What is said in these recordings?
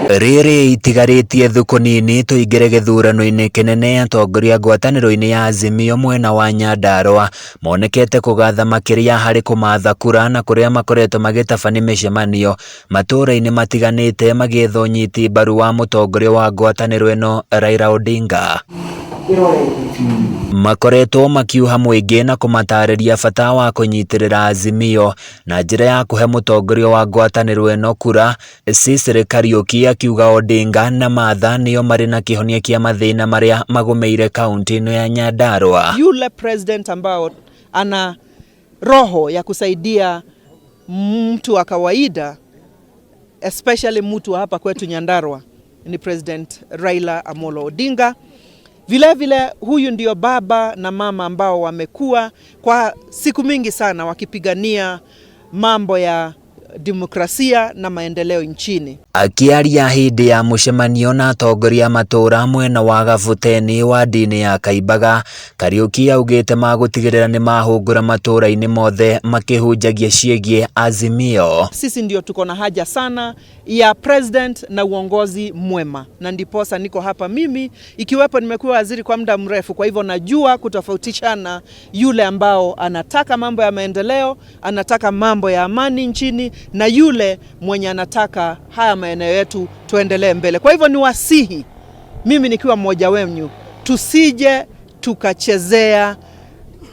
Riri itigarĩtie thukũ nini tũingĩre gĩthurano-inĩ kĩnene. Atongoria ngwatanĩro-inĩ ya Azimio mwena wa Nyandarua monekete kũgatha makĩria harĩ kũmatha kura na kũrĩa makoretwo magĩtabania mĩcemanio matũũra-inĩ matiganĩte magĩetha ũnyiti mbaru wa mũtongoria wa ngwatanĩro ĩno Raila Odinga. Makoretwo makiuha mũingĩ na kũmatarĩria bata wa kũnyitĩrĩra Azimio na njĩra ya kũhe mũtongoria wa ngwatanĩro ĩno kura. Cecily Kariuki akiuga Odinga na Martha nĩo marĩ na kĩhonia kĩa mathĩna marĩa magũmĩire kaunti ĩno ya Nyandarua. Yule president ambao ana roho ya kusaidia mtu wa kawaida, especially mtu hapa kwetu Nyandarua, ni President Raila Amolo Odinga. Vile huyu ndio baba na mama ambao wamekuwa kwa siku mingi sana wakipigania mambo ya demokrasia na maendeleo nchini. Akiaria hĩndĩ ya mũcemanio na atongoria matũũra mwena wa Gabuteni wa dini ya Kaimbaga, Kariuki augĩte magũtigĩrĩra nĩ mahũngũra matũũra-inĩ mothe makĩhunjagia ciĩgiĩ Azimio. Sisi ndio tuko na haja sana ya president na uongozi mwema, na ndiposa niko hapa mimi, ikiwepo nimekuwa waziri kwa muda mrefu, kwa hivyo najua kutofautishana yule ambao anataka mambo ya maendeleo, anataka mambo ya amani nchini, na yule mwenye anataka haya maeneo yetu tuendelee mbele. Kwa hivyo ni wasihi, mimi nikiwa mmoja wenu, tusije tukachezea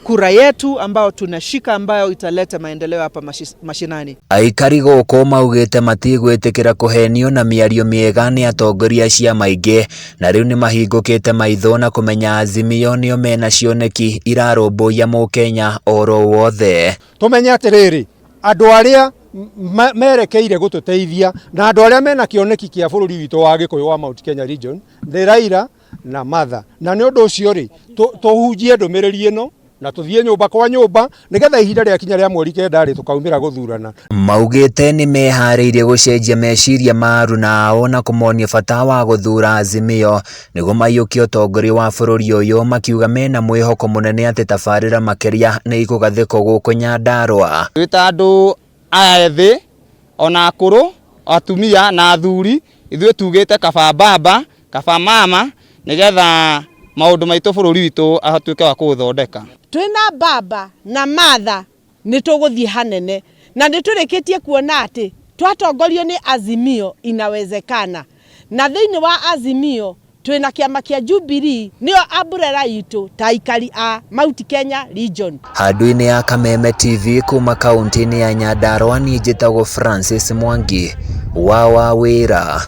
kura yetu ambao tunashika, ambayo italeta maendeleo hapa mashinani. Aikari gũkũ maugĩte matigwĩtĩkĩra kũhenio na mĩario mĩega nĩ atongoria ciama ingĩ, na rĩu nĩ mahingũkĩte maitho na kũmenya Azimio nĩo mena cioneki irarũmbũiya Mũkenya oro wothe. Tũmenye atĩrĩrĩ, andũ arĩa merekeire gũtũteithia na andũ arĩa mena kĩoneki kĩa bũrũri witũ wa Gĩkũyũ wa Mount Kenya region, nĩ Raila na Martha, na nĩ ũndũ ũcio rĩ tũhunjie ndũmĩrĩri ĩno na tuthiĩ nyũmba kwa nyũmba nĩgetha ihinda rĩa kinya rĩa mweri kenda rĩ tukaumĩra gũthurana. Maugĩte nĩ meharĩirie gũcenjia meciria ma aruna ao na kũmonia bata wa gũthura Azimio nĩguo maiyũkie ũtongoria wa bũrũri ũyũ, makiuga mena mwĩhoko mũnene atĩ tabarĩra makĩria nĩ ikũgathĩkwo gũkũ Nyandarua. Twĩta andũ aya ethĩ ona akũrũ, atumia na athuri, ithuĩ tugĩte kaba baba kaba mama nĩgetha maũndũ maitũ bũrũri witũ ahatuĩke wa kũũthondeka. Twĩna baba na Martha nĩ tũgũthiĩ hanene, na nĩ tũrĩkĩtie kuona atĩ twatongorio nĩ Azimio inawezekana, na thĩinĩ wa Azimio twĩna kĩama kĩa Jubilee nĩo umbrella itũ ta aikari a Mount Kenya region. Handũ-inĩ ya Kameme TV kuma kaunti-inĩ ya Nyandarua, niĩ njĩtagwo Francis Mwangi wa Wawĩra.